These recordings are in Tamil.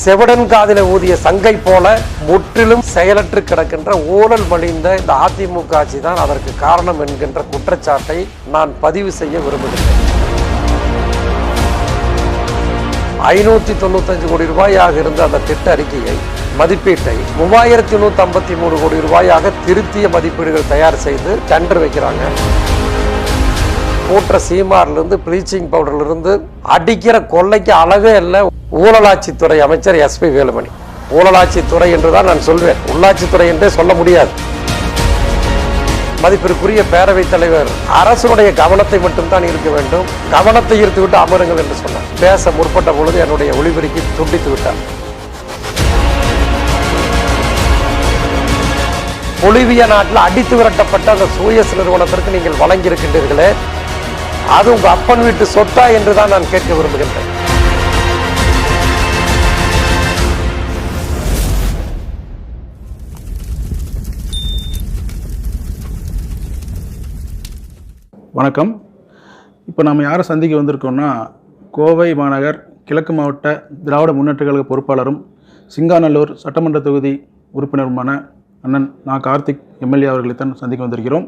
செவடன் காதில ஊதிய சங்கை போல முற்றிலும் செயலற்று கிடக்கின்ற ஊழல் மலிந்த இந்த அதிமுக ஆட்சி தான் அதற்கு காரணம் என்கின்ற குற்றச்சாட்டை நான் பதிவு செய்ய விரும்புகிறேன். 595 கோடி ரூபாயாக இருந்த அந்த திட்ட அறிக்கையை மதிப்பீட்டை 3153 கோடி ரூபாயாக திருத்திய மதிப்பீடுகள் தயார் செய்து டெண்டர் வைக்கிறாங்க. கூட்டுற சீமாரிலிருந்து ப்ளீச்சிங் பவுடர்லிருந்து அடிக்கிற கொள்ளைக்கு அளவே இல்லை. ஊழலாட்சித்துறை அமைச்சர் SP வேலுமணி. ஊழலாட்சித்துறை என்றுதான் நான் சொல்வேன், உள்ளாட்சித்துறை என்றே சொல்ல முடியாது. மதிப்பிற்குரிய பேரவைத் தலைவர் அரசுடைய கவனத்தை மட்டும்தான் இருக்க வேண்டும், கவனத்தை ஈர்த்துவிட்டு அமருங்கள் என்று சொன்னார். பேச முற்பட்ட பொழுது என்னுடைய ஒளிபெருக்கி துண்டித்து விட்டார். பொலிவியா நாட்டில் அடித்து விரட்டப்பட்ட அந்த சூயஸ் நிறுவனத்திற்கு நீங்கள் வழங்கியிருக்கின்றீர்களே, அது உங்க அப்பன் வீட்டு சொத்தா என்றுதான் நான் கேட்க விரும்புகின்றேன். வணக்கம். இப்போ நம்ம யாரை சந்திக்க வந்திருக்கோம்னா, கோவை மாநகர் கிழக்கு மாவட்ட திராவிட முன்னேற்ற கழக பொறுப்பாளரும் சிங்காநல்லூர் சட்டமன்ற தொகுதி உறுப்பினருமான அண்ணன் கார்த்திக் MLA அவர்களை தான் சந்திக்க வந்திருக்கிறோம்.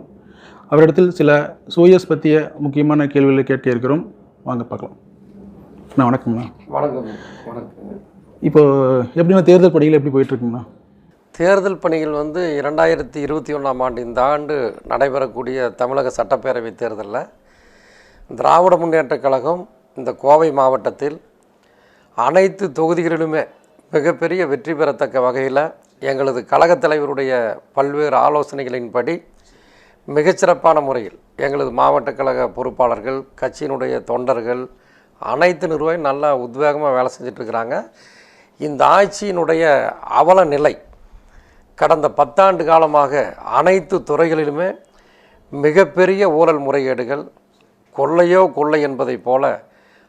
அவரிடத்தில் சில சூயஸ் பற்றிய முக்கியமான கேள்விகளை கேட்க இருக்கிறோம். வாங்க பார்க்கலாம். அண்ணா வணக்கம்ண்ணா. வணக்கம். வணக்கம். இப்போ எப்படின்னா தேர்தல் பணிகள் எப்படி போயிட்டுருக்குங்கண்ணா? தேர்தல் பணிகள் 2021ஆம் ஆண்டு இந்த ஆண்டு நடைபெறக்கூடிய தமிழக சட்டப்பேரவை தேர்தலில் திராவிட முன்னேற்றக் கழகம் இந்த கோவை மாவட்டத்தில் அனைத்து தொகுதிகளிலுமே மிகப்பெரிய வெற்றி பெறத்தக்க வகையில் எங்களது கழகத் தலைவருடைய பல்வேறு ஆலோசனைகளின்படி மிகச்சிறப்பான முறையில் எங்களது மாவட்ட கழக பொறுப்பாளர்கள், கட்சியினுடைய தொண்டர்கள், அனைத்து நிர்வாகியும் நல்லா உத்வேகமாக வேலை செஞ்சிட்ருக்கிறாங்க. இந்த ஆட்சியினுடைய அவல நிலை கடந்த 10 ஆண்டு காலமாக அனைத்து துறைகளிலுமே மிகப்பெரிய ஊழல் முறைகேடுகள், கொள்ளையோ கொள்ளை என்பதை போல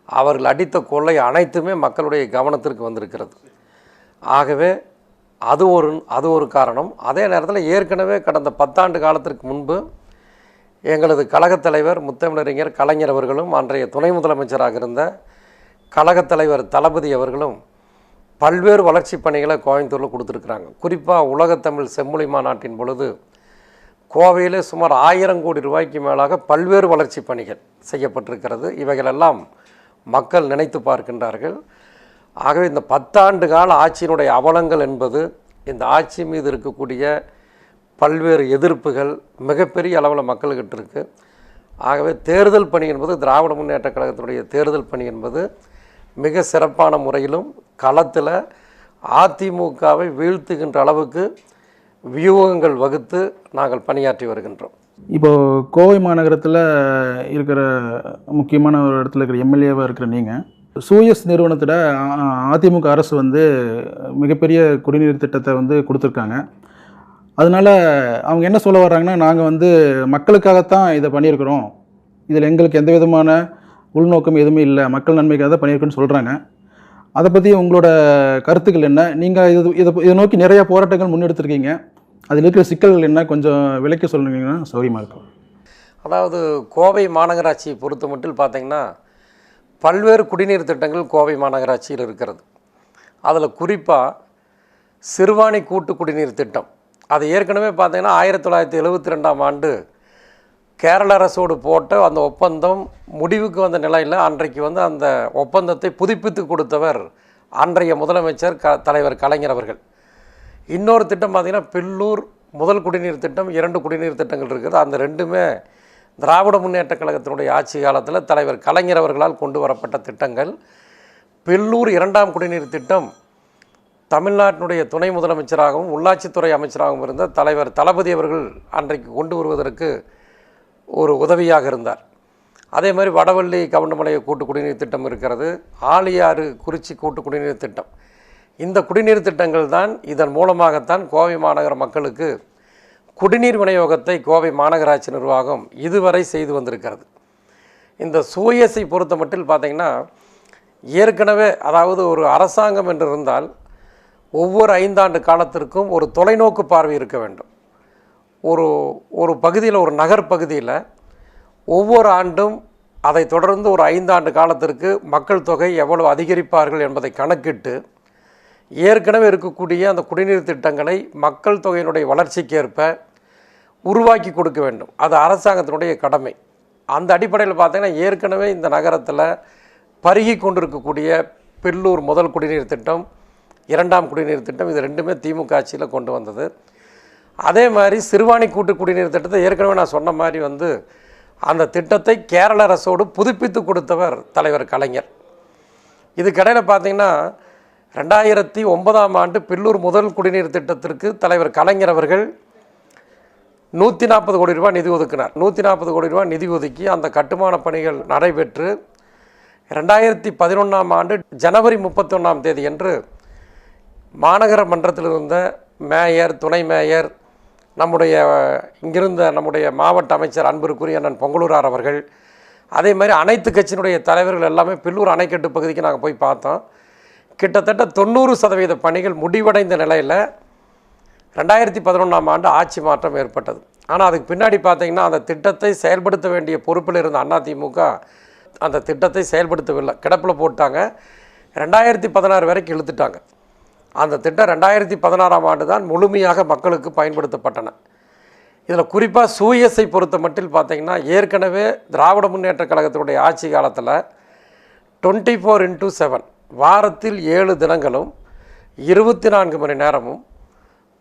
அவர்கள் அடித்த கொள்ளை அனைத்துமே மக்களுடைய கவனத்திற்கு வந்திருக்கிறது. ஆகவே அது ஒரு காரணம். அதே நேரத்தில் ஏற்கனவே கடந்த 10 ஆண்டு காலத்திற்கு முன்பு எங்களது கழகத் தலைவர் முத்தமிழறிஞர் கலைஞர் அவர்களும் அன்றைய துணை முதலமைச்சராக இருந்த கழகத் தலைவர் தளபதி அவர்களும் பல்வேறு வளர்ச்சி பணிகளை கோயம்புத்தூரில் கொடுத்துருக்குறாங்க. குறிப்பாக உலகத்தமிழ் செம்மொழி மாநாட்டின் பொழுது கோவையிலே சுமார் 1000 கோடி ரூபாய்க்கு மேலாக பல்வேறு வளர்ச்சி பணிகள் செய்யப்பட்டிருக்கிறது. இவைகளெல்லாம் மக்கள் நினைத்து பார்க்கின்றார்கள். ஆகவே இந்த 10 ஆண்டு கால ஆட்சியினுடைய அவலங்கள் என்பது இந்த ஆட்சி மீது இருக்கக்கூடிய பல்வேறு எதிர்ப்புகள் மிகப்பெரிய அளவில் மக்கள்கிட்ட இருக்குது. ஆகவே தேர்தல் பணி என்பது திராவிட முன்னேற்ற கழகத்தினுடைய தேர்தல் பணி என்பது மிக சிறப்பான முறையிலும் களத்தில் அதிமுகவை வீழ்த்துகின்ற அளவுக்கு வியூகங்கள் வகுத்து நாங்கள் பணியாற்றி வருகின்றோம். இப்போது கோவை மாநகரத்தில் இருக்கிற முக்கியமான ஒரு இடத்துல இருக்கிற MLAவாக இருக்கிற நீங்கள், சூயஸ் நிறுவனத்தில் அதிமுக அரசு மிகப்பெரிய குடிநீர் திட்டத்தை கொடுத்துருக்காங்க. அதனால் அவங்க என்ன சொல்ல வர்றாங்கன்னா, நாங்கள் மக்களுக்காகத்தான் இதை பண்ணியிருக்கிறோம், இதில் எங்களுக்கு எந்த விதமான உள்நோக்கம் எதுவுமே இல்லை, மக்கள் நன்மைக்காக தான் பண்ணியிருக்கோன்னு சொல்கிறாங்க. அதை பற்றி உங்களோட கருத்துக்கள் என்ன? நீங்கள் இதை நோக்கி நிறையா போராட்டங்கள் முன்னெடுத்துருக்கீங்க, அதில் இருக்கிற சிக்கல்கள் என்ன, கொஞ்சம் விளக்கி சொல்லுங்கன்னா சௌரியமாக இருக்கும். அதாவது கோவை மாநகராட்சியை பொறுத்த மட்டும் பார்த்திங்கன்னா பல்வேறு குடிநீர் திட்டங்கள் கோவை மாநகராட்சியில் இருக்கிறது. அதில் குறிப்பாக சிறுவாணி கூட்டு குடிநீர் திட்டம், அது ஏற்கனவே பார்த்திங்கன்னா 1972ஆம் ஆண்டு கேரள அரசோடு போட்ட அந்த ஒப்பந்தம் முடிவுக்கு வந்த நிலையில் அன்றைக்கு அந்த ஒப்பந்தத்தை புதுப்பித்து கொடுத்தவர் அன்றைய முதலமைச்சர் தலைவர் கலைஞர் அவர்கள். இன்னொரு திட்டம் பார்த்திங்கன்னா பில்லூர் முதல் குடிநீர் திட்டம், 2 குடிநீர் திட்டங்கள் இருக்குது. அந்த ரெண்டுமே திராவிட முன்னேற்ற கழகத்தினுடைய ஆட்சி காலத்தில் தலைவர் கலைஞர் அவர்களால் கொண்டு வரப்பட்ட திட்டங்கள். பில்லூர் 2ஆம் குடிநீர் திட்டம் தமிழ்நாட்டினுடைய துணை முதலமைச்சராகவும் உள்ளாட்சித்துறை அமைச்சராகவும் இருந்த தலைவர் தளபதி அவர்கள் அன்றைக்கு கொண்டு வருவதற்கு ஒரு உதவியாக இருந்தார். அதே மாதிரி வடவள்ளி கவுண்டமலை கூட்டு குடிநீர் திட்டம் இருக்கிறது, ஆழியாறு குறிச்சி கூட்டு குடிநீர் திட்டம். இந்த குடிநீர் திட்டங்கள் தான் இதன் மூலமாகத்தான் கோவை மாநகர மக்களுக்கு குடிநீர் விநியோகத்தை கோவை மாநகராட்சி நிர்வாகம் இதுவரை செய்து வந்திருக்கிறது. இந்த சூயஸை பொறுத்த மட்டும் பார்த்திங்கன்னா ஏற்கனவே, அதாவது ஒரு அரசாங்கம் என்று இருந்தால் ஒவ்வொரு 5 ஆண்டு காலத்திற்கும் ஒரு தொலைநோக்கு பார்வை இருக்க வேண்டும். ஒரு பகுதியில், ஒரு நகர் பகுதியில் ஒவ்வொரு ஆண்டும் அதை தொடர்ந்து ஒரு 5 ஆண்டு காலத்திற்கு மக்கள் தொகை எவ்வளவு அதிகரிப்பார்கள் என்பதை கணக்கிட்டு ஏற்கனவே இருக்கக்கூடிய அந்த குடிநீர் திட்டங்களை மக்கள் தொகையினுடைய வளர்ச்சிக்கேற்ப உருவாக்கி கொடுக்க வேண்டும். அது அரசாங்கத்தினுடைய கடமை. அந்த அடிப்படையில் பார்த்திங்கன்னா ஏற்கனவே இந்த நகரத்தில் பருகி கொண்டிருக்கக்கூடிய பில்லூர் முதல் குடிநீர் திட்டம், இரண்டாம் குடிநீர் திட்டம், இது ரெண்டுமே திமுக ஆட்சியில் கொண்டு வந்தது. அதே மாதிரி சிறுவாணி கூட்டு குடிநீர் திட்டத்தை ஏற்கனவே நான் சொன்ன மாதிரி அந்த திட்டத்தை கேரள அரசோடு புதுப்பித்து கொடுத்தவர் தலைவர் கலைஞர். இதுக்கிடையில் பார்த்திங்கன்னா 2009ஆம் ஆண்டு பில்லூர் முதல் குடிநீர் திட்டத்திற்கு தலைவர் கலைஞர் அவர்கள் 140 கோடி ரூபாய் நிதி ஒதுக்கினார். 140 கோடி ரூபாய் நிதி ஒதுக்கி அந்த கட்டுமான பணிகள் நடைபெற்று 2011ஆம் ஆண்டு ஜனவரி 31ஆம் தேதி என்று மாநகர மன்றத்தில் இருந்த மேயர், துணை மேயர், இங்கிருந்த நம்முடைய மாவட்ட அமைச்சர் அன்பிற்குரிய அண்ணன் பொங்கலூரார் அவர்கள், அதே மாதிரி அனைத்து கட்சியினுடைய தலைவர்கள் எல்லாமே பில்லூர் அணைக்கட்டு பகுதிக்கு நாங்கள் போய் பார்த்தோம். கிட்டத்தட்ட 90% பணிகள் முடிவடைந்த நிலையில் 2011ஆம் ஆண்டு ஆட்சி மாற்றம் ஏற்பட்டது. ஆனால் அதுக்கு பின்னாடி பார்த்திங்கன்னா அந்த திட்டத்தை செயல்படுத்த வேண்டிய பொறுப்பில் இருந்த அதிமுக அந்த திட்டத்தை செயல்படுத்தவில்லை, கிடப்பில் போட்டாங்க. 2016 வரைக்கும் இழுத்துட்டாங்க. அந்த திட்டம் 2016ஆம் ஆண்டு தான் முழுமையாக மக்களுக்கு பயன்படுத்தப்பட்டன. இதில் குறிப்பாக சூயஸை பொறுத்த மட்டில் பார்த்திங்கன்னா ஏற்கனவே திராவிட முன்னேற்ற கழகத்தினுடைய ஆட்சி காலத்தில் 24x7 வாரத்தில் 7 தினங்களும் 24 மணி நேரமும்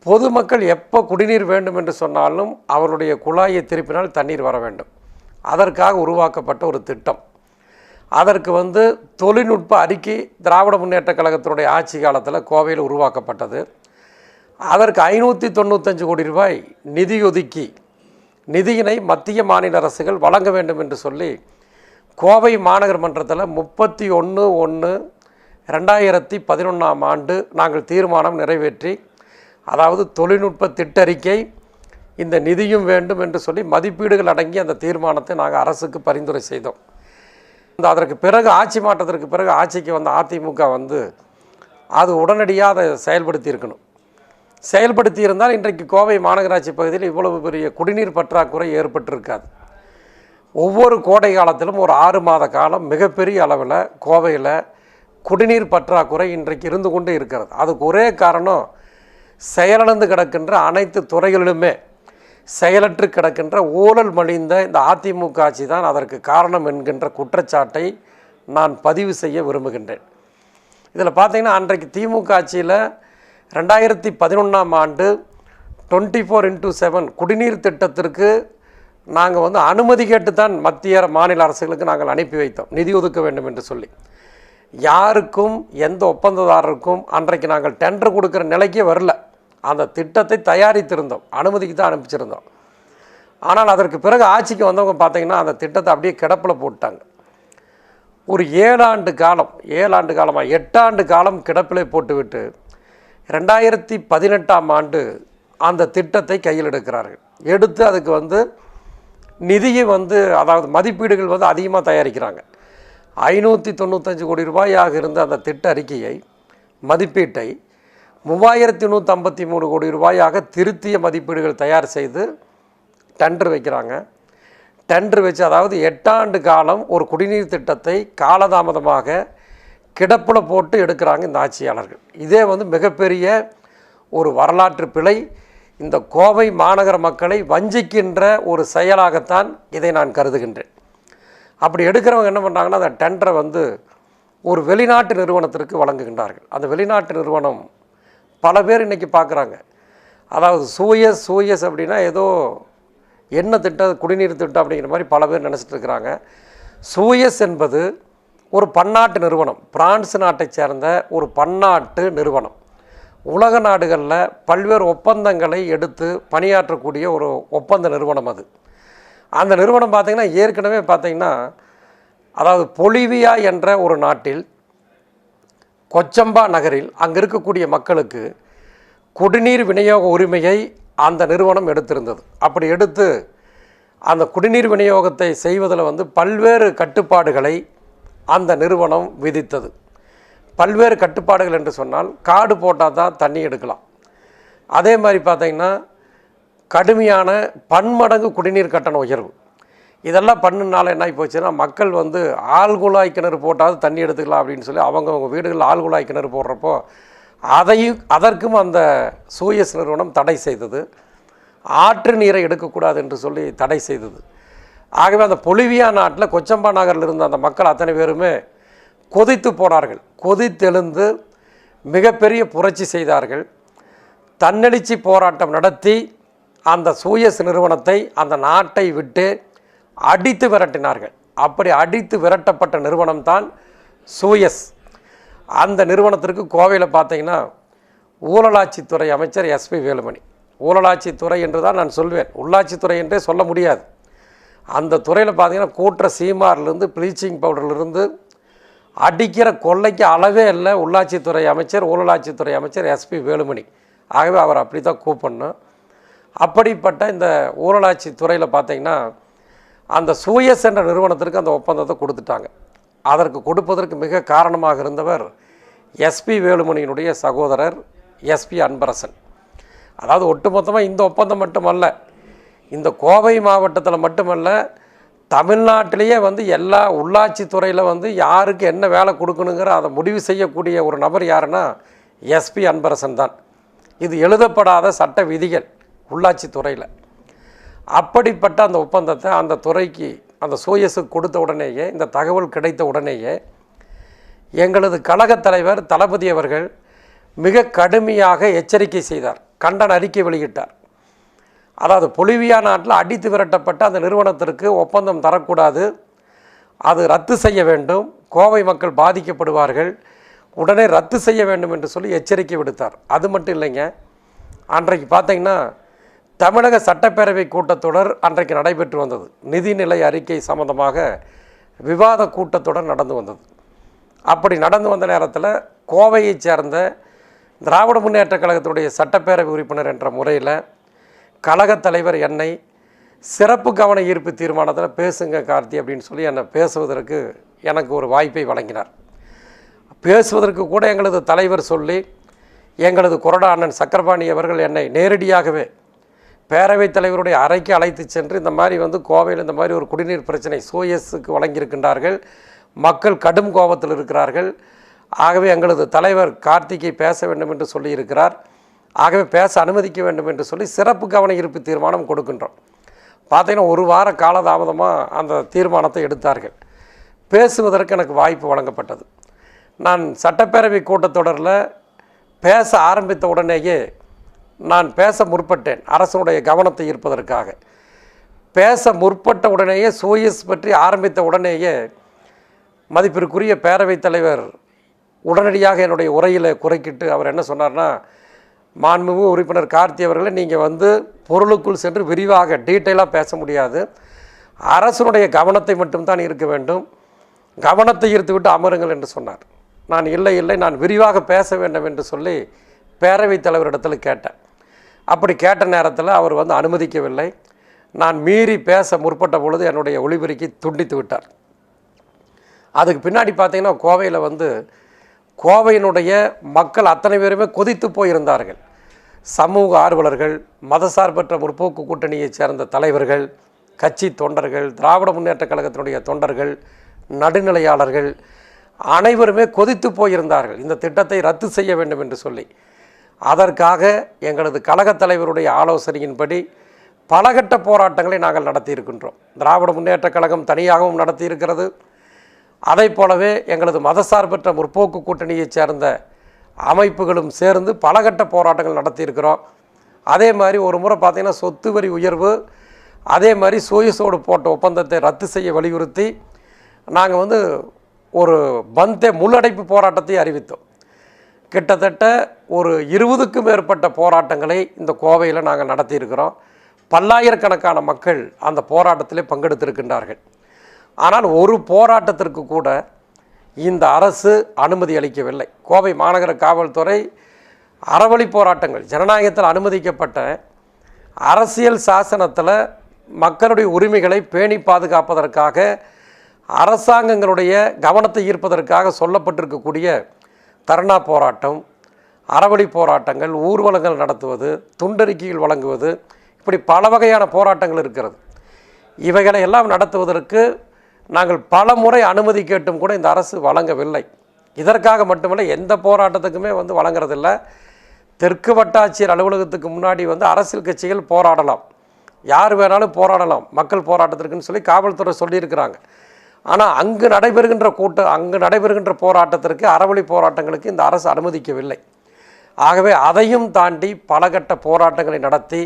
பொதுமக்கள் எப்போ குடிநீர் வேண்டும் என்று சொன்னாலும் அவருடைய குழாயை திருப்பினால் தண்ணீர் வர வேண்டும். அதற்காக உருவாக்கப்பட்ட ஒரு திட்டம். அதற்கு தொழில்நுட்ப அறிக்கை திராவிட முன்னேற்ற கழகத்தினுடைய ஆட்சி காலத்தில் கோவையில் உருவாக்கப்பட்டது. அதற்கு 595 கோடி ரூபாய் நிதி ஒதுக்கி நிதியினை மத்திய மாநில அரசுகள் வழங்க வேண்டும் என்று சொல்லி கோவை மாநகர மன்றத்தில் 31/1/2011ஆம் ஆண்டு நாங்கள் தீர்மானம் நிறைவேற்றி, அதாவது தொழில்நுட்ப திட்டறிக்கை, இந்த நிதியும் வேண்டும் என்று சொல்லி மதிப்பீடுகள் அடங்கி அந்த தீர்மானத்தை நாங்கள் அரசுக்கு பரிந்துரை செய்தோம். அதற்கு பிறகு ஆட்சி மாற்றத்திற்கு பிறகு ஆட்சிக்கு வந்த அதிமுக அது உடனடியாக அதை செயல்படுத்தி இருக்கணும். செயல்படுத்தி இருந்தால் இன்றைக்கு கோவை மாநகராட்சி பகுதியில் இவ்வளவு பெரிய குடிநீர் பற்றாக்குறை ஏற்பட்டிருக்காது. ஒவ்வொரு கோடை காலத்திலும் ஒரு 6 மாத காலம் மிகப்பெரிய அளவில் கோவையில் குடிநீர் பற்றாக்குறை இன்றைக்கு இருந்து கொண்டு இருக்கிறது. அதுக்கு ஒரே காரணம் செயலிழந்து கிடக்கின்ற அனைத்து துறைகளிலுமே செயலற்று கிடக்கின்ற ஊழல் மலிந்த இந்த அதிமுக ஆட்சி தான் அதற்கு காரணம் என்கின்ற குற்றச்சாட்டை நான் பதிவு செய்ய விரும்புகின்றேன். இதில் பார்த்திங்கன்னா அன்றைக்கு திமுக ஆட்சியில் 2011ஆம் ஆண்டு 24x7 குடிநீர் திட்டத்திற்கு நாங்கள் அனுமதி கேட்டு தான் மத்திய மாநில அரசுகளுக்கு நாங்கள் அனுப்பி வைத்தோம், நிதி ஒதுக்க வேண்டும் என்று சொல்லி. யாருக்கும் எந்த ஒப்பந்ததாரருக்கும் அன்றைக்கு நாங்கள் டெண்டர் கொடுக்குற நிலைக்கே வரல. அந்த திட்டத்தை தயாரித்திருந்தோம், அனுமதிக்கு தான் அனுப்பிச்சிருந்தோம். ஆனால் அதற்கு பிறகு ஆட்சிக்கு வந்தவங்க பார்த்திங்கன்னா அந்த திட்டத்தை அப்படியே கிடப்பில் போட்டாங்க. ஒரு 7 ஆண்டு காலமாக 8 ஆண்டு காலம் கிடப்பிலே போட்டுவிட்டு 2018ஆம் ஆண்டு அந்த திட்டத்தை கையில் எடுக்கிறார்கள். எடுத்து அதுக்கு நிதியை அதாவது மதிப்பீடுகள் அதிகமாக தயாரிக்கிறாங்க. 595 கோடி ரூபாயாக இருந்த அந்த திட்ட அறிக்கையை, மதிப்பீட்டை 3153 கோடி ரூபாயாக திருத்திய மதிப்பீடுகள் தயார் செய்து டெண்டர் வைக்கிறாங்க. டெண்டர் வச்சு, அதாவது 8 ஆண்டு காலம் ஒரு குடிநீர் திட்டத்தை காலதாமதமாக கிடப்பில் போட்டு எடுக்கிறாங்க இந்த ஆட்சியாளர்கள். இதே மிகப்பெரிய ஒரு வரலாற்று பிழை. இந்த கோவை மாநகர மக்களை வஞ்சிக்கின்ற ஒரு செயலாகத்தான் இதை நான் கருதுகின்றேன். அப்படி எடுக்கிறவங்க என்ன பண்ணுறாங்கன்னா அந்த டெண்டரை ஒரு வெளிநாட்டு நிறுவனத்திற்கு வழங்குகின்றார்கள். அந்த வெளிநாட்டு நிறுவனம் பல பேர் இன்றைக்கி பார்க்குறாங்க. அதாவது சூயஸ் அப்படின்னா ஏதோ என்ன திட்டம், குடிநீர் திட்டம் அப்படிங்கிற மாதிரி பல பேர் நினச்சிட்டு இருக்கிறாங்க. சூயஸ் என்பது ஒரு பன்னாட்டு நிறுவனம், பிரான்ஸ் நாட்டை சேர்ந்த ஒரு பன்னாட்டு நிறுவனம். உலக நாடுகளில் பல்வேறு ஒப்பந்தங்களை எடுத்து பணியாற்றக்கூடிய ஒரு ஒப்பந்த நிறுவனம் அது. அந்த நிறுவனம் பார்த்திங்கன்னா ஏற்கனவே பார்த்திங்கன்னா, அதாவது பொலிவியா என்ற ஒரு நாட்டில் கொச்சம்பா நகரில் அங்கே இருக்கக்கூடிய மக்களுக்கு குடிநீர் விநியோக உரிமையை அந்த நிறுவனம் எடுத்திருந்தது. அப்படி எடுத்து அந்த குடிநீர் விநியோகத்தை செய்வதில் பல்வேறு கட்டுப்பாடுகளை அந்த நிறுவனம் விதித்தது. பல்வேறு கட்டுப்பாடுகள் என்று சொன்னால், கார்டு போட்டால் தான் தண்ணி எடுக்கலாம். அதே மாதிரி பார்த்திங்கன்னா கடுமையான பன்மடங்கு குடிநீர் கட்டண உயர்வு. இதெல்லாம் பண்ணுனால என்ன ஆகி போச்சுன்னா, மக்கள் ஆழ்குழாய் கிணறு போட்டாவது தண்ணி எடுத்துக்கலாம் அப்படின்னு சொல்லி அவங்கவுங்க வீடுகளில் ஆழ்குழாய் கிணறு போடுறப்போ அதற்கும் அந்த சூயஸ் நிறுவனம் தடை செய்தது. ஆற்று நீரை எடுக்கக்கூடாது என்று சொல்லி தடை செய்தது. ஆகவே அந்த பொலிவியா நாட்டில் கொச்சம்பா நகரில் இருந்த அந்த மக்கள் அத்தனை பேருமே கொதித்து போனார்கள். கொதித்தெழுந்து மிகப்பெரிய புரட்சி செய்தார்கள். தன்னெழுச்சி போராட்டம் நடத்தி அந்த சூயஸ் நிறுவனத்தை அந்த நாட்டை விட்டு அடித்து விரட்டினார்கள். அப்படி அடித்து விரட்டப்பட்ட நிறுவனம் தான் சூயஸ். அந்த நிறுவனத்திற்கு கோவையில் பார்த்தீங்கன்னா ஊழலாட்சித்துறை அமைச்சர் எஸ்பி வேலுமணி. ஊழலாட்சித்துறை என்று தான் நான் சொல்வேன், உள்ளாட்சித்துறை என்றே சொல்ல முடியாது. அந்த துறையில் பார்த்தீங்கன்னா கூட்டுற சீமாரிலிருந்து ப்ளீச்சிங் பவுடர்லேருந்து அடிக்கிற கொள்ளைக்கு அளவே இல்லை. உள்ளாட்சித்துறை அமைச்சர், ஊழலாட்சித்துறை அமைச்சர் எஸ்பி வேலுமணி. ஆகவே அவர் அப்படி தான் கூப்பிடணும். அப்படிப்பட்ட இந்த ஊழலாட்சி துறையில் பார்த்திங்கன்னா அந்த சூயஸ் என்ற நிறுவனத்திற்கு அந்த ஒப்பந்தத்தை கொடுத்துட்டாங்க. அதற்கு கொடுப்பதற்கு மிக காரணமாக இருந்தவர் எஸ்பி வேலுமணியினுடைய சகோதரர் எஸ்பி அன்பரசன். அதாவது ஒட்டுமொத்தமாக இந்த ஒப்பந்தம் மட்டுமல்ல, இந்த கோவை மாவட்டத்தில் மட்டுமல்ல, தமிழ்நாட்டிலேயே எல்லா உள்ளாட்சி துறையில் யாருக்கு என்ன வேலை கொடுக்கணுங்கிற அதை முடிவு செய்யக்கூடிய ஒரு நபர் யாருன்னா எஸ்பி அன்பரசன் தான். இது எழுதப்படாத சட்ட விதிகள் உள்ளாட்சி துறையில். அப்படிப்பட்ட அந்த ஒப்பந்தத்தை அந்த துறைக்கு அந்த சூயஸுக்கு கொடுத்த உடனேயே, இந்த தகவல் கிடைத்த உடனேயே எங்களது கழகத் தலைவர் தளபதி அவர்கள் மிக கடுமையாக எச்சரிக்கை செய்தார், கண்டன அறிக்கை வெளியிட்டார். அதாவது பொலிவியா நாட்டில் அடித்து விரட்டப்பட்ட அந்த நிறுவனத்திற்கு ஒப்பந்தம் தரக்கூடாது, அது ரத்து செய்ய வேண்டும், கோவை மக்கள் பாதிக்கப்படுவார்கள், உடனே ரத்து செய்ய வேண்டும் என்று சொல்லி எச்சரிக்கை விடுத்தார். அது மட்டும் இல்லைங்க, அன்றைக்கு பார்த்தீங்கன்னா தமிழக சட்டப்பேரவை கூட்டத்தொடர் அன்றைக்கு நடைபெற்று வந்தது. நிதிநிலை அறிக்கை சம்பந்தமாக விவாத கூட்டத்தொடர் நடந்து வந்தது. அப்படி நடந்து வந்த நேரத்தில் கோவையைச் சேர்ந்த திராவிட முன்னேற்ற கழகத்துடைய சட்டப்பேரவை உறுப்பினர் என்ற முறையில் கழகத் தலைவர் என்னை சிறப்பு கவன ஈர்ப்பு தீர்மானத்தில் பேசுங்க கார்த்தி அப்படின்னு சொல்லி என்னை பேசுவதற்கு எனக்கு ஒரு வாய்ப்பை வழங்கினார். பேசுவதற்கு கூட எங்களது தலைவர் சொல்லி, எங்களது கொறடா அண்ணன் சக்கரபாணி அவர்கள் என்னை நேரடியாகவே பேரவைத் தலைவருடைய அறைக்கு அழைத்து சென்று, இந்த மாதிரி கோவையில் இந்த மாதிரி ஒரு குடிநீர் பிரச்சனை சூயஸுக்கு வழங்கியிருக்கின்றார்கள், மக்கள் கடும் கோபத்தில் இருக்கிறார்கள், ஆகவே எங்களது தலைவர் கார்த்திகை பேச வேண்டும் என்று சொல்லியிருக்கிறார், ஆகவே பேச அனுமதிக்க வேண்டும் என்று சொல்லி சிறப்பு கவன ஈர்ப்பு தீர்மானம் கொடுக்கின்றோம். பார்த்தீங்கன்னா ஒரு வார காலதாமதமாக அந்த தீர்மானத்தை எடுத்தார்கள். பேசுவதற்கு எனக்கு வாய்ப்பு வழங்கப்பட்டது. நான் சட்டப்பேரவை கூட்டத்தொடரில் பேச ஆரம்பித்த உடனேயே நான் பேச முற்பட்டேன், அரசனுடைய கவனத்தை ஈர்ப்பதற்காக. பேச முற்பட்ட உடனேயே சூயஸ் பற்றி ஆரம்பித்த உடனேயே மதிப்பிற்குரிய பேரவைத் தலைவர் உடனடியாக என்னுடைய உரையில் குறைக்கிட்டு அவர் என்ன சொன்னார்னா, மாண்புமிகு உறுப்பினர் கார்த்தி அவர்களை நீங்கள் பொருளுக்குள் சென்று விரிவாக டீட்டெயிலாக பேச முடியாது, அரசனுடைய கவனத்தை மட்டும்தான் இருக்க வேண்டும், கவனத்தை ஈர்த்து விட்டு அமருங்கள் என்று சொன்னார். நான் இல்லை நான் விரிவாக பேச வேண்டும் என்று சொல்லி பேரவைத் தலைவரிடத்தில் கேட்டேன். அப்படி கேட்ட நேரத்தில் அவர் அனுமதிக்கவில்லை. நான் மீறி பேச முற்பட்ட பொழுது என்னுடைய ஒளிபெருக்கி துண்டித்து விட்டார். அதுக்கு பின்னாடி பார்த்திங்கன்னா கோவையில் கோவையினுடைய மக்கள் அத்தனை பேருமே கொதித்து போயிருந்தார்கள். சமூக ஆர்வலர்கள், மதசார்பற்ற முற்போக்கு கூட்டணியைச் சேர்ந்த தலைவர்கள், கட்சி தொண்டர்கள், திராவிட முன்னேற்ற கழகத்தினுடைய தொண்டர்கள், நடுநிலையாளர்கள் அனைவருமே கொதித்து போயிருந்தார்கள் இந்த திட்டத்தை ரத்து செய்ய வேண்டும் என்று சொல்லி. அதற்காக எங்களது கழகத் தலைவருடைய ஆலோசனையின்படி பலகட்ட போராட்டங்களை நாங்கள் நடத்தியிருக்கின்றோம். திராவிட முன்னேற்ற கழகம் தனியாகவும் நடத்தியிருக்கிறது. அதை போலவே எங்களது மதசார்பற்ற முற்போக்கு கூட்டணியைச் சேர்ந்த அமைப்புகளும் சேர்ந்து பலகட்ட போராட்டங்கள் நடத்தியிருக்கிறோம். அதே மாதிரி ஒரு முறை பார்த்திங்கன்னா சொத்து வரி உயர்வு, அதே மாதிரி சூயஸோடு போட்ட ஒப்பந்தத்தை ரத்து செய்ய வலியுறுத்தி நாங்கள் ஒரு பந்தே முள்ளடைப்பு போராட்டத்தை அறிவித்தோம். கிட்டத்தட்ட ஒரு 20க்கும் மேற்பட்ட போராட்டங்களை இந்த கோவையில் நாங்கள் நடத்தியிருக்கிறோம். பல்லாயிரக்கணக்கான மக்கள் அந்த போராட்டத்திலே பங்கெடுத்திருக்கின்றார்கள். ஆனால் ஒரு போராட்டத்திற்கு கூட இந்த அரசு அனுமதி அளிக்கவில்லை. கோவை மாநகர காவல்துறை அறவழி போராட்டங்கள், ஜனநாயகத்தில் அனுமதிக்கப்பட்ட அரசியல் சாசனத்தில் மக்களுடைய உரிமைகளை பேணி பாதுகாப்பதற்காக, அரசாங்கங்களுடைய கவனத்தை ஈர்ப்பதற்காக சொல்லப்பட்டிருக்கக்கூடிய தர்ணா போராட்டம், அறவழி போராட்டங்கள், ஊர்வலங்கள் நடத்துவது, துண்டறிக்கைகள் வழங்குவது, இப்படி பல வகையான போராட்டங்கள் இருக்கிறது. இவைகளை எல்லாம் நடத்துவதற்கு நாங்கள் பல முறை அனுமதி கேட்டும் கூட இந்த அரசு வழங்கவில்லை. இதற்காக மட்டுமல்ல, எந்த போராட்டத்துக்குமே வந்து வழங்குறதில்ல. தெற்கு வட்டாட்சியர் அலுவலகத்துக்கு முன்னாடி வந்து அரசியல் கட்சிகள் போராடலாம், யார் வேணாலும் போராடலாம் மக்கள் போராட்டத்திற்குன்னு சொல்லி காவல்துறை சொல்லியிருக்கிறாங்க. ஆனால் அங்கு நடைபெறுகின்ற போராட்டத்திற்கு, அறவழி போராட்டங்களுக்கு இந்த அரசு அனுமதிக்கவில்லை. ஆகவே அதையும் தாண்டி பல கட்ட போராட்டங்களை நடத்தி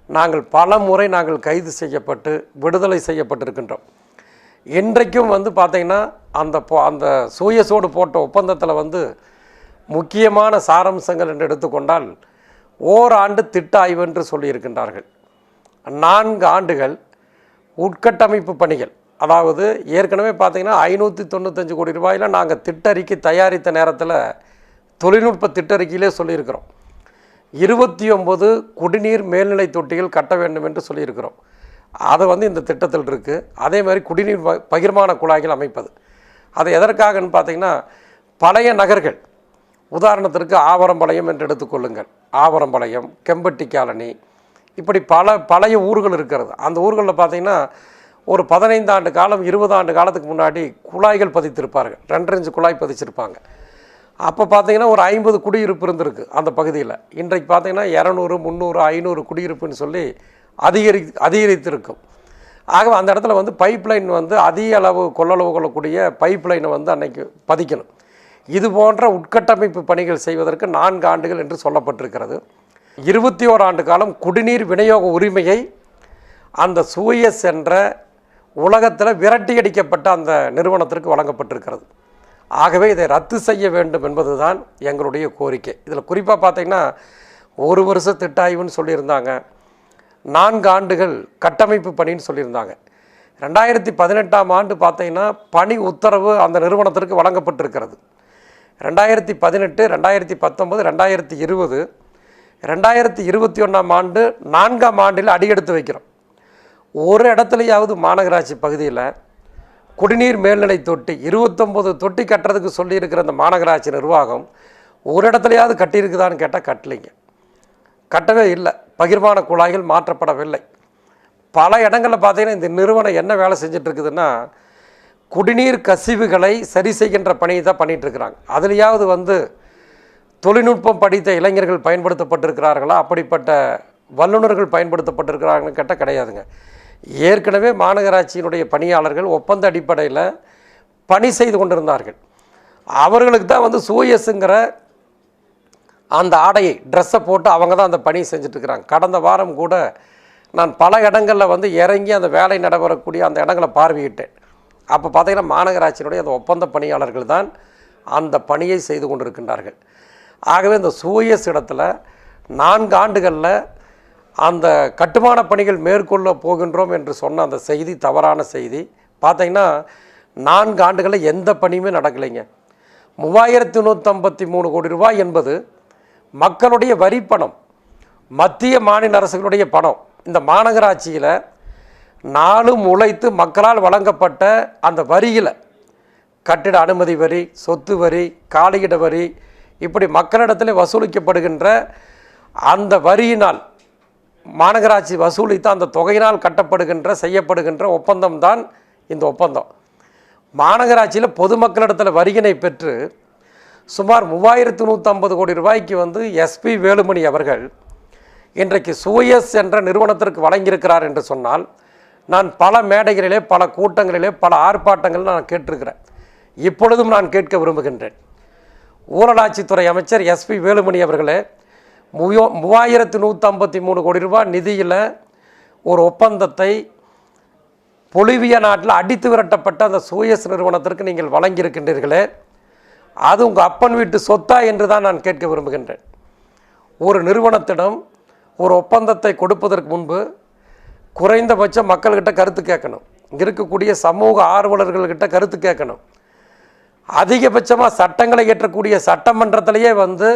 நாங்கள் பல முறை கைது செய்யப்பட்டு விடுதலை செய்யப்பட்டிருக்கின்றோம். இன்றைக்கும் வந்து பார்த்திங்கன்னா அந்த சூயஸோடு போட்ட ஒப்பந்தத்தில் வந்து முக்கியமான சாரம்சங்கள் என்று எடுத்துக்கொண்டால், ஓராண்டு திட்ட ஆய்வு என்று சொல்லியிருக்கின்றார்கள். 4 ஆண்டுகள் உட்கட்டமைப்பு பணிகள், அதாவது ஏற்கனவே பார்த்திங்கன்னா 595 கோடி ரூபாயில் நாங்கள் திட்டறிக்கை தயாரித்த நேரத்தில் தொழில்நுட்ப திட்டறிக்கையிலே சொல்லியிருக்கிறோம். 29 குடிநீர் மேல்நிலை தொட்டிகள் கட்ட வேண்டும் என்று சொல்லியிருக்கிறோம். அது வந்து இந்த திட்டத்தில் இருக்குது. அதே மாதிரி குடிநீர் பகிர்மான குழாய்கள் அமைப்பது, அது எதற்காகன்னு பார்த்திங்கன்னா, பழைய நகர்கள், உதாரணத்திற்கு ஆவரம்பாளையம் என்று எடுத்துக்கொள்ளுங்கள். ஆவரம்பாளையம், கெம்பட்டி காலனி, இப்படி பழைய ஊர்கள் இருக்கிறது. அந்த ஊர்களில் பார்த்திங்கன்னா ஒரு 15 ஆண்டு காலம் 20 ஆண்டு காலத்துக்கு முன்னாடி குழாய்கள் பதித்திருப்பார்கள், 2 இன்ச்சு குழாய் பதிச்சிருப்பாங்க. அப்போ பார்த்திங்கன்னா ஒரு 50 குடியிருப்பு இருந்திருக்கு அந்த பகுதியில். இன்றைக்கு பார்த்திங்கன்னா 200, 300, 500 குடியிருப்புன்னு சொல்லி அதிகரித்திருக்கும். ஆகவே அந்த இடத்துல வந்து பைப்லைன் வந்து அதிக அளவு கொள்ளளவு கொள்ளக்கூடிய பைப்லைனை வந்து அன்னைக்கு பதிக்கணும். இது போன்ற உட்கட்டமைப்பு பணிகள் செய்வதற்கு 4 ஆண்டுகள் என்று சொல்லப்பட்டிருக்கிறது. 21 ஆண்டு காலம் குடிநீர் விநியோக உரிமையை அந்த சூயஸ் என்ற உலகத்தில் விரட்டியடிக்கப்பட்ட அந்த நிறுவனத்திற்கு வழங்கப்பட்டிருக்கிறது. ஆகவே இதை ரத்து செய்ய வேண்டும் என்பது தான் எங்களுடைய கோரிக்கை. இதில் குறிப்பாக பார்த்திங்கன்னா 1 வருஷ திட்ட ஆய்வுன்னு சொல்லியிருந்தாங்க, 4 ஆண்டுகள் கட்டமைப்பு பணின்னு சொல்லியிருந்தாங்க. 2018ஆம் ஆண்டு பார்த்திங்கன்னா பணி உத்தரவு அந்த நிறுவனத்திற்கு வழங்கப்பட்டிருக்கிறது. 2018, 2019, 2020, 2021ஆம் ஆண்டு 4ஆம் ஆண்டில் அடியெடுத்து வைக்கிறோம். ஒரு இடத்துலையாவது மாநகராட்சி பகுதியில் குடிநீர் மேல்நிலை தொட்டி 29 தொட்டி கட்டுறதுக்கு சொல்லியிருக்கிற அந்த மாநகராட்சி நிர்வாகம் ஒரு இடத்துலையாவது கட்டியிருக்குதான்னு கேட்டால் கட்டவே இல்லை. பகிர்மான குழாய்கள் மாற்றப்படவில்லை. பல இடங்களில் பார்த்திங்கன்னா இந்த நிறுவனம் என்ன வேலை செஞ்சிட்ருக்குதுன்னா, குடிநீர் கசிவுகளை சரி செய்கின்ற பணியை தான் பண்ணிகிட்ருக்குறாங்க. அதுலேயாவது வந்து தொழில்நுட்பம் படித்த இளைஞர்கள் பயன்படுத்தப்பட்டிருக்கிறார்களா, அப்படிப்பட்ட வல்லுநர்கள் பயன்படுத்தப்பட்டிருக்கிறாங்கன்னு கேட்டால் கிடையாதுங்க. ஏற்கனவே மாநகராட்சியினுடைய பணியாளர்கள் ஒப்பந்த அடிப்படையில் பணி செய்து கொண்டிருந்தார்கள். அவர்களுக்கு தான் வந்து சூயஸுங்கிற அந்த ஆடையை, ட்ரெஸ்ஸை போட்டு அவங்க தான் அந்த பணி செஞ்சிட்ருக்கிறாங்க. கடந்த வாரம் கூட நான் பல இடங்களில் வந்து இறங்கி அந்த வேலை நடைபெறக்கூடிய அந்த இடங்களை பார்வையிட்டேன். அப்போ பார்த்திங்கன்னா மாநகராட்சியினுடைய அந்த ஒப்பந்த பணியாளர்கள் தான் அந்த பணியை செய்து கொண்டிருக்கின்றார்கள். ஆகவே இந்த சூயஸ் இடத்துல 4 ஆண்டுகளில் அந்த கட்டுமான பணிகள் மேற்கொள்ள போகின்றோம் என்று சொன்ன அந்த செய்தி தவறான செய்தி. பார்த்திங்கன்னா 4 ஆண்டுகளில் எந்த பணியுமே நடக்கலைங்க. 3153 கோடி ரூபாய் என்பது மக்களுடைய வரி பணம், மத்திய மாநில அரசுகளுடைய பணம். இந்த மாநகராட்சியில் நாளும் உழைத்து மக்களால் வழங்கப்பட்ட அந்த வரியில் கட்டிட அனுமதி வரி, சொத்து வரி, காலியிட வரி, இப்படி மக்களிடத்தில் வசூலிக்கப்படுகின்ற அந்த வரியினால், மாநகராட்சி வசூலித்த அந்த தொகையினால் செய்யப்படுகின்ற ஒப்பந்தம் தான் இந்த ஒப்பந்தம். மாநகராட்சியில் பொதுமக்களிடத்தில் வரியினை பெற்று சுமார் 3150 கோடி ரூபாய்க்கு வந்து எஸ்பி வேலுமணி அவர்கள் இன்றைக்கு சூயஸ் என்ற நிறுவனத்திற்கு வழங்கியிருக்கிறார் என்று சொன்னால், நான் பல மேடைகளிலே, பல கூட்டங்களிலே, பல ஆர்ப்பாட்டங்களில் நான் கேட்டிருக்கிறேன். இப்பொழுதும் நான் கேட்க விரும்புகின்றேன். ஊரலாட்சித்துறை அமைச்சர் எஸ்பி வேலுமணி அவர்களே, 3153 கோடி ரூபாய் நிதியில் ஒரு ஒப்பந்தத்தை பொலிவியா நாட்டில் அடித்து விரட்டப்பட்ட அந்த சூயஸ் நிறுவனத்திற்கு நீங்கள் வழங்கியிருக்கின்றீர்களே, அது உங்கள் அப்பன் வீட்டு சொத்தா என்று தான் நான் கேட்க விரும்புகின்றேன். ஒரு நிறுவனத்திடம் ஒரு ஒப்பந்தத்தை கொடுப்பதற்கு முன்பு குறைந்தபட்சம் மக்கள்கிட்ட கருத்து கேட்கணும், இங்கே இருக்கக்கூடிய சமூக ஆர்வலர்கள்கிட்ட கருத்து கேட்கணும். அதிகபட்சமாக சட்டங்களை இயற்றக்கூடிய சட்டமன்றத்திலேயே வந்து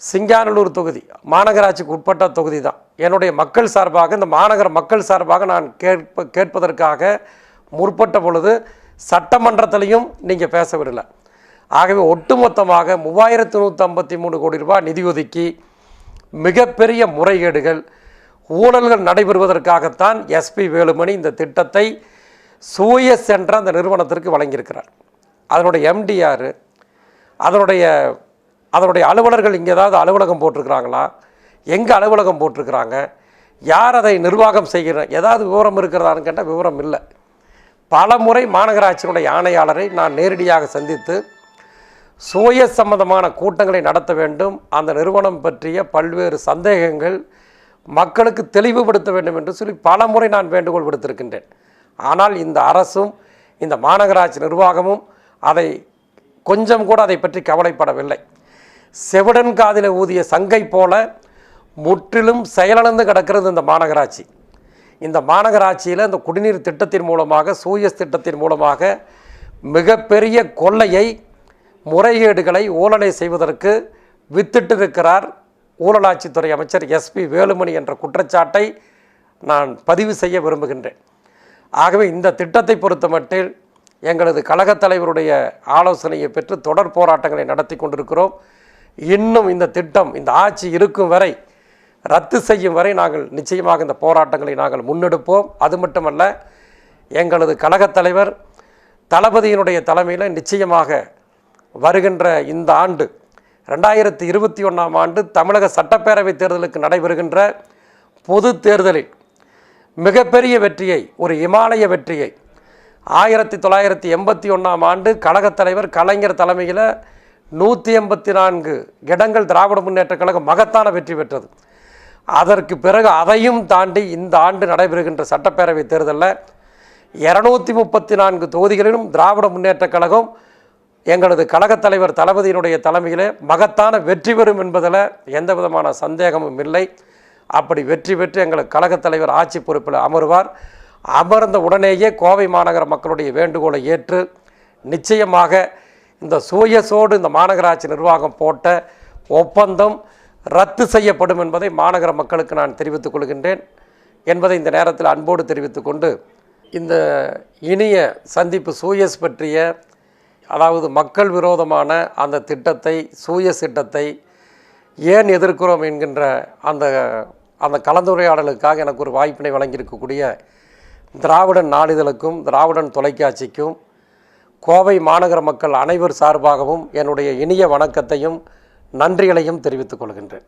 சிங்காநல்லூர் தொகுதி மாநகராட்சிக்கு உட்பட்ட தொகுதி தான். என்னுடைய மக்கள் சார்பாக, இந்த மாநகர மக்கள் சார்பாக நான் கேட்பதற்காக முற்பட்ட பொழுது சட்டமன்றத்திலையும் நீங்கள் பேச விடல. ஆகவே ஒட்டுமொத்தமாக 3153 கோடி ரூபாய் நிதி ஒதுக்கி மிகப்பெரிய முறைகேடுகள், ஊழல்கள் நடைபெறுவதற்காகத்தான் எஸ்பி வேலுமணி இந்த திட்டத்தை சூயஸ் என்ற அந்த நிறுவனத்திற்கு வழங்கியிருக்கிறார். அதனுடைய எம்டிஆர் அதனுடைய அலுவலர்கள் இங்கே ஏதாவது அலுவலகம் போட்டிருக்கிறாங்களா, எங்கே அலுவலகம் போட்டிருக்கிறாங்க, யார் அதை நிர்வாகம் செய்கிற ஏதாவது விவரம் இருக்கிறதான்னு கேட்டால் விவரம் இல்லை. பல முறை மாநகராட்சியினுடைய ஆணையாளரை நான் நேரடியாக சந்தித்து சூயஸ் சம்பந்தமான கூட்டங்களை நடத்த வேண்டும், அந்த நிறுவனம் பற்றிய பல்வேறு சந்தேகங்கள் மக்களுக்கு தெளிவுபடுத்த வேண்டும் என்று சொல்லி பல முறை நான் வேண்டுகோள் விடுத்திருக்கின்றேன். ஆனால் இந்த அரசும் இந்த மாநகராட்சி நிர்வாகமும் அதை கொஞ்சம் கூட அதை பற்றி கவலைப்படவில்லை. செவிடன் காதில் ஊதிய சங்கை போல முற்றிலும் செயலிழந்து கிடக்கிறது இந்த மாநகராட்சி. இந்த மாநகராட்சியில் இந்த குடிநீர் திட்டத்தின் மூலமாக, சூயஸ் திட்டத்தின் மூலமாக மிகப்பெரிய கொள்ளையை, முறைகேடுகளை, ஊழலை செய்வதற்கு வித்திட்டிருக்கிறார் ஊழலாட்சித்துறை அமைச்சர் SP வேலுமணி என்ற குற்றச்சாட்டை நான் பதிவு செய்ய விரும்புகின்றேன். ஆகவே இந்த திட்டத்தை பொறுத்தமட்டில் எங்களது கழகத் தலைவருடைய ஆலோசனையை பெற்று தொடர் போராட்டங்களை நடத்தி கொண்டிருக்கிறோம். இன்னும் இந்த திட்டம், இந்த ஆட்சி இருக்கும் வரை, ரத்து செய்யும் வரை நாங்கள் நிச்சயமாக இந்த போராட்டங்களை நாங்கள் முன்னெடுப்போம். அது மட்டுமல்ல, எங்களது கழகத் தலைவர் தளபதியினுடைய தலைமையில் நிச்சயமாக வருகின்ற இந்த ஆண்டு 2021ஆம் ஆண்டு தமிழக சட்டப்பேரவை தேர்தலுக்கு நடைபெறுகின்ற பொது தேர்தலில் மிகப்பெரிய வெற்றியை, ஒரு இமாலய வெற்றியை 1981ஆம் ஆண்டு கழகத் தலைவர் கலைஞர் தலைமையில் 184 இடங்கள் திராவிட முன்னேற்றக் கழகம் மகத்தான வெற்றி பெற்றது. அதற்கு பிறகு அதையும் தாண்டி இந்த ஆண்டு நடைபெறுகின்ற சட்டப்பேரவை தேர்தலில் 234 தொகுதிகளிலும் திராவிட முன்னேற்றக் கழகம் எங்களது கழகத் தலைவர் தளபதியினுடைய தலைமையில் மகத்தான வெற்றி பெறும் என்பதில் எந்த விதமான சந்தேகமும் இல்லை. அப்படி வெற்றி பெற்று எங்கள் கழகத் தலைவர் ஆட்சி பொறுப்பில் அமர்வார். அமர்ந்த உடனேயே கோவை மாநகர மக்களுடைய வேண்டுகோளை ஏற்று நிச்சயமாக இந்த சூயஸோடு இந்த மாநகராட்சி நிர்வாகம் போட்ட ஒப்பந்தம் ரத்து செய்யப்படும் என்பதை மாநகர மக்களுக்கு நான் தெரிவித்துக் கொள்கின்றேன் என்பதை இந்த நேரத்தில் அன்போடு தெரிவித்துக் கொண்டு, இந்த இனிய சந்திப்பு சூயஸ் பற்றிய, அதாவது மக்கள் விரோதமான அந்த திட்டத்தை, சூயஸ் திட்டத்தை ஏன் எதிர்க்கிறோம் என்கின்ற அந்த கலந்துரையாடலுக்காக எனக்கு ஒரு வாய்ப்பினை வழங்கியிருக்கக்கூடிய திராவிடன் நாளிதழுக்கும் திராவிடன் தொலைக்காட்சிக்கும் கோவை மாநகர மக்கள் அனைவர் சார்பாகவும் என்னுடைய இனிய வணக்கத்தையும் நன்றிகளையும் தெரிவித்துக் கொள்கின்றேன்.